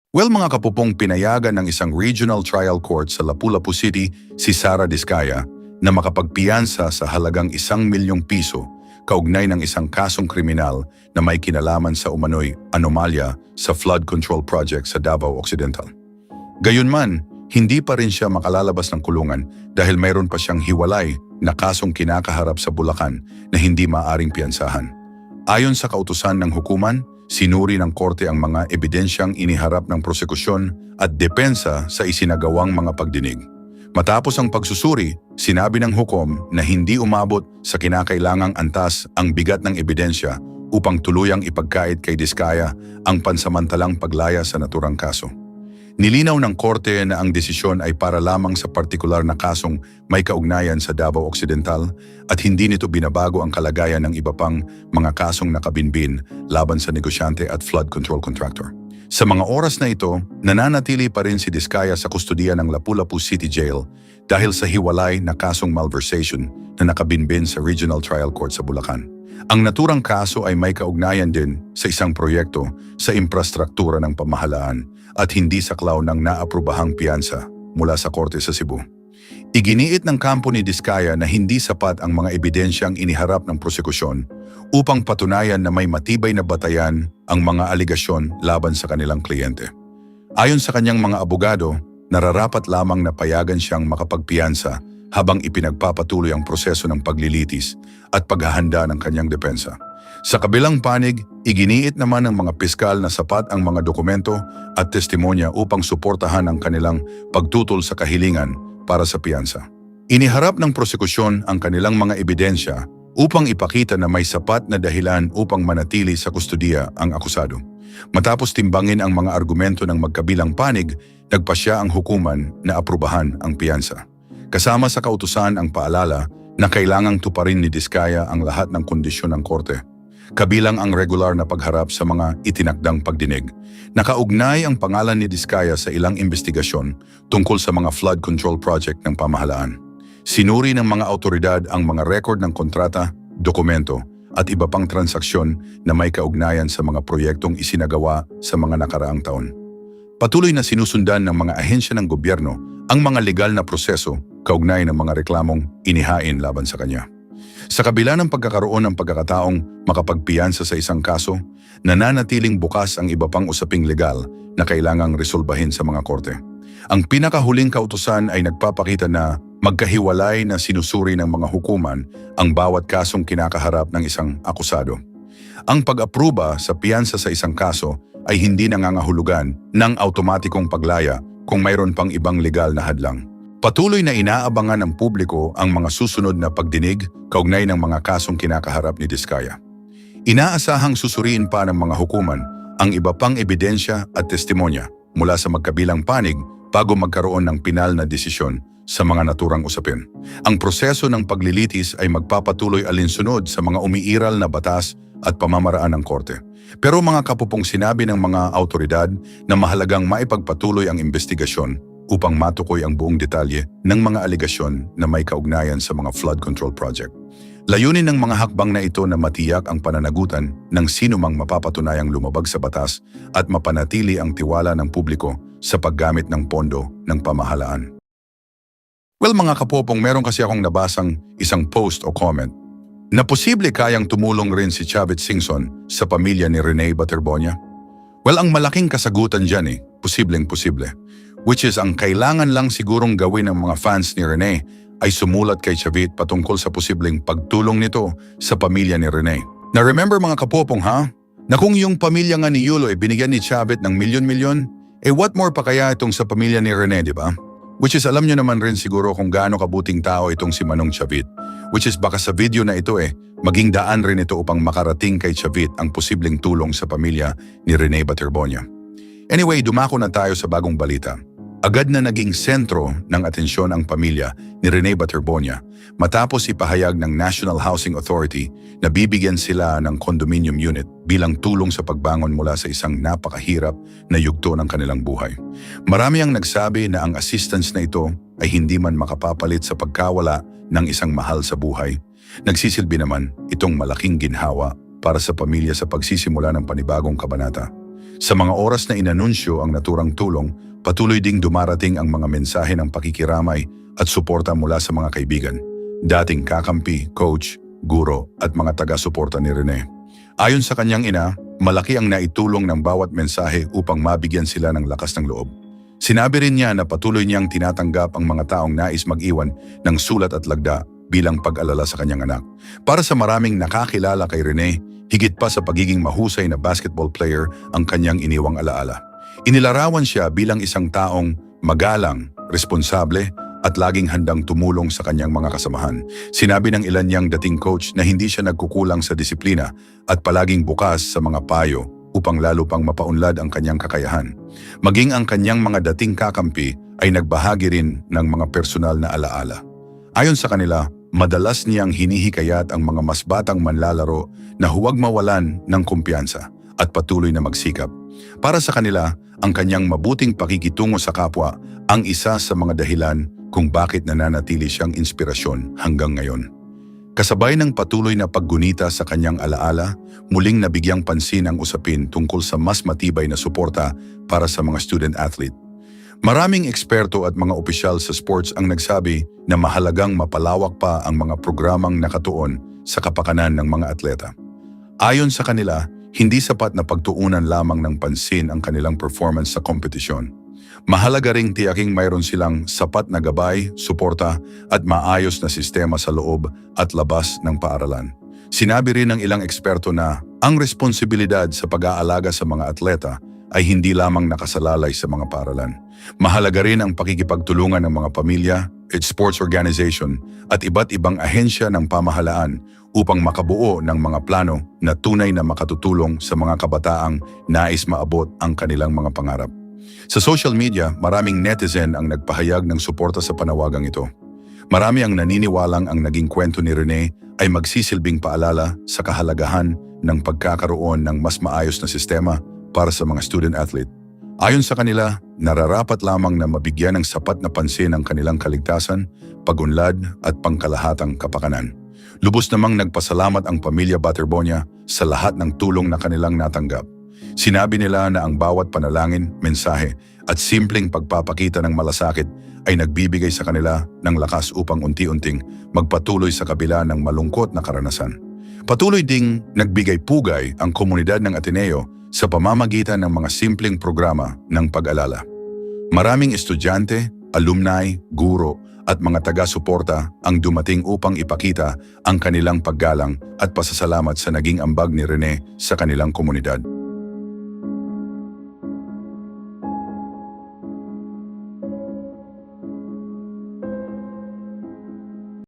Well, mga kapupong, pinayagan ng isang regional trial court sa Lapu-Lapu City si Sara Diskaya na makapagpiyansa sa halagang 1 milyong piso kaugnay ng isang kasong kriminal na may kinalaman sa umano'y anomalya sa flood control project sa Davao Occidental. Gayunman, hindi pa rin siya makalalabas ng kulungan dahil mayroon pa siyang hiwalay na kasong kinakaharap sa Bulacan na hindi maaring piyansahan. Ayon sa kautusan ng hukuman, sinuri ng korte ang mga ebidensyang iniharap ng prosekusyon at depensa sa isinagawang mga pagdinig. Matapos ang pagsusuri, sinabi ng hukom na hindi umabot sa kinakailangang antas ang bigat ng ebidensya upang tuluyang ipagkait kay Diskaya ang pansamantalang paglaya sa naturang kaso. Nilinaw ng korte na ang desisyon ay para lamang sa partikular na kasong may kaugnayan sa Davao Occidental at hindi nito binabago ang kalagayan ng iba pang mga kasong nakabinbin laban sa negosyante at flood control contractor. Sa mga oras na ito, nananatili pa rin si Diskaya sa kustudiya ng Lapu-Lapu City Jail dahil sa hiwalay na kasong malversation na nakabinbin sa Regional Trial Court sa Bulacan. Ang naturang kaso ay may kaugnayan din sa isang proyekto sa infrastruktura ng pamahalaan at hindi saklaw ng naaprubahang piyansa mula sa korte sa Cebu. Iginiit ng kampo ni Diskaya na hindi sapat ang mga ebidensyang iniharap ng prosekusyon upang patunayan na may matibay na batayan ang mga aligasyon laban sa kanilang kliyente. Ayon sa kanyang mga abogado, nararapat lamang na payagan siyang makapagpiyansa habang ipinagpapatuloy ang proseso ng paglilitis at paghahanda ng kanyang depensa. Sa kabilang panig, iginiit naman ng mga piskal na sapat ang mga dokumento at testimonya upang suportahan ang kanilang pagtutol sa kahilingan para sa piyansa. Iniharap ng prosekusyon ang kanilang mga ebidensya upang ipakita na may sapat na dahilan upang manatili sa kustudiya ang akusado. Matapos timbangin ang mga argumento ng magkabilang panig, nagpasya ang hukuman na aprubahan ang piyansa. Kasama sa kautusan ang paalala na kailangang tuparin ni Diskaya ang lahat ng kondisyon ng korte, kabilang ang regular na pagharap sa mga itinakdang pagdinig. Nakaugnay ang pangalan ni Diskaya sa ilang investigasyon tungkol sa mga flood control project ng pamahalaan. Sinuri ng mga autoridad ang mga record ng kontrata, dokumento at iba pang transaksyon na may kaugnayan sa mga proyektong isinagawa sa mga nakaraang taon. Patuloy na sinusundan ng mga ahensya ng gobyerno ang mga legal na proseso kaugnay ng mga reklamong inihain laban sa kanya. Sa kabila ng pagkakaroon ng pagkakataong makapagpiyansa sa isang kaso, nananatiling bukas ang iba pang usaping legal na kailangang resolbahin sa mga korte. Ang pinakahuling kautusan ay nagpapakita na magkahiwalay na sinusuri ng mga hukuman ang bawat kasong kinakaharap ng isang akusado. Ang pag-apruba sa piyansa sa isang kaso ay hindi nangangahulugan ng automatikong paglaya kung mayroon pang ibang legal na hadlang. Patuloy na inaabangan ng publiko ang mga susunod na pagdinig kaugnay ng mga kasong kinakaharap ni Diskaya. Inaasahang susuriin pa ng mga hukuman ang iba pang ebidensya at testimonya mula sa magkabilang panig bago magkaroon ng pinal na desisyon sa mga naturang usapin. Ang proseso ng paglilitis ay magpapatuloy alinsunod sa mga umiiral na batas at pamamaraan ng korte. Pero mga kapupong, sinabi ng mga autoridad na mahalagang maipagpatuloy ang investigasyon upang matukoy ang buong detalye ng mga aligasyon na may kaugnayan sa mga flood control project. Layunin ng mga hakbang na ito na matiyak ang pananagutan ng sinumang mapapatunayang lumabag sa batas at mapanatili ang tiwala ng publiko sa paggamit ng pondo ng pamahalaan. Well, mga kapopong, meron kasi akong nabasang isang post o comment na posible kayang tumulong rin si Chavit Singson sa pamilya ni Rene Baterbonia. Well, ang malaking kasagutan dyan posibleng-posible. Which is ang kailangan lang sigurong gawin ng mga fans ni Rene ay sumulat kay Chavit patungkol sa posibleng pagtulong nito sa pamilya ni Rene. Na remember mga kapopong na kung yung pamilya nga ni Yulo binigyan ni Chavit ng milyon-milyon, what more pa kaya itong sa pamilya ni Rene, di ba? Which is alam nyo naman rin siguro kung gaano kabuting tao itong si Manong Chavit. Which is baka sa video na ito maging daan rin ito upang makarating kay Chavit ang posibleng tulong sa pamilya ni Rene Baterbonia. Anyway, dumako na tayo sa bagong balita. Agad na naging sentro ng atensyon ang pamilya ni Rene Baterbonia matapos ipahayag ng National Housing Authority na bibigyan sila ng condominium unit bilang tulong sa pagbangon mula sa isang napakahirap na yugto ng kanilang buhay. Marami ang nagsabi na ang assistance na ito ay hindi man makapapalit sa pagkawala ng isang mahal sa buhay. Nagsisilbi naman itong malaking ginhawa para sa pamilya sa pagsisimula ng panibagong kabanata. Sa mga oras na inanunsyo ang naturang tulong, patuloy ding dumarating ang mga mensahe ng pakikiramay at suporta mula sa mga kaibigan, dating kakampi, coach, guro at mga taga-suporta ni Rene. Ayon sa kanyang ina, malaki ang naitulong ng bawat mensahe upang mabigyan sila ng lakas ng loob. Sinabi rin niya na patuloy niyang tinatanggap ang mga taong nais mag-iwan ng sulat at lagda bilang pag-alala sa kanyang anak. Para sa maraming nakakilala kay Rene, higit pa sa pagiging mahusay na basketball player ang kanyang iniwang alaala. Inilarawan siya bilang isang taong magalang, responsable at laging handang tumulong sa kanyang mga kasamahan. Sinabi ng ilan niyang dating coach na hindi siya nagkukulang sa disiplina at palaging bukas sa mga payo upang lalo pang mapaunlad ang kanyang kakayahan. Maging ang kanyang mga dating kakampi ay nagbahagi rin ng mga personal na alaala. Ayon sa kanila, madalas niyang hinihikayat ang mga mas batang manlalaro na huwag mawalan ng kumpiyansa at patuloy na magsikap. Para sa kanila, ang kanyang mabuting pakikitungo sa kapwa ang isa sa mga dahilan kung bakit nananatili siyang inspirasyon hanggang ngayon. Kasabay ng patuloy na paggunita sa kanyang alaala, muling nabigyang pansin ang usapin tungkol sa mas matibay na suporta para sa mga student-athlete. Maraming eksperto at mga opisyal sa sports ang nagsabi na mahalagang mapalawak pa ang mga programang nakatuon sa kapakanan ng mga atleta. Ayon sa kanila, hindi sapat na pagtuunan lamang ng pansin ang kanilang performance sa kompetisyon. Mahalaga ring tiyaking mayroon silang sapat na gabay, suporta at maayos na sistema sa loob at labas ng paaralan. Sinabi rin ng ilang eksperto na ang responsibilidad sa pag-aalaga sa mga atleta ay hindi lamang nakasalalay sa mga paaralan. Mahalaga rin ang pakikipagtulungan ng mga pamilya, sports organization at iba't ibang ahensya ng pamahalaan upang makabuo ng mga plano na tunay na makatutulong sa mga kabataang nais maabot ang kanilang mga pangarap. Sa social media, maraming netizen ang nagpahayag ng suporta sa panawagang ito. Marami ang naniniwalang ang naging kwento ni Rene ay magsisilbing paalala sa kahalagahan ng pagkakaroon ng mas maayos na sistema para sa mga student-athlete. Ayon sa kanila, nararapat lamang na mabigyan ng sapat na pansin ang kanilang kaligtasan, pag-unlad at pangkalahatang kapakanan. Lubos namang nagpasalamat ang pamilya Baterbonia sa lahat ng tulong na kanilang natanggap. Sinabi nila na ang bawat panalangin, mensahe at simpleng pagpapakita ng malasakit ay nagbibigay sa kanila ng lakas upang unti-unting magpatuloy sa kabila ng malungkot na karanasan. Patuloy ding nagbigay pugay ang komunidad ng Ateneo sa pamamagitan ng mga simpleng programa ng pag-alala. Maraming estudyante, alumni, guro at mga taga-suporta ang dumating upang ipakita ang kanilang paggalang at pasasalamat sa naging ambag ni Rene sa kanilang komunidad.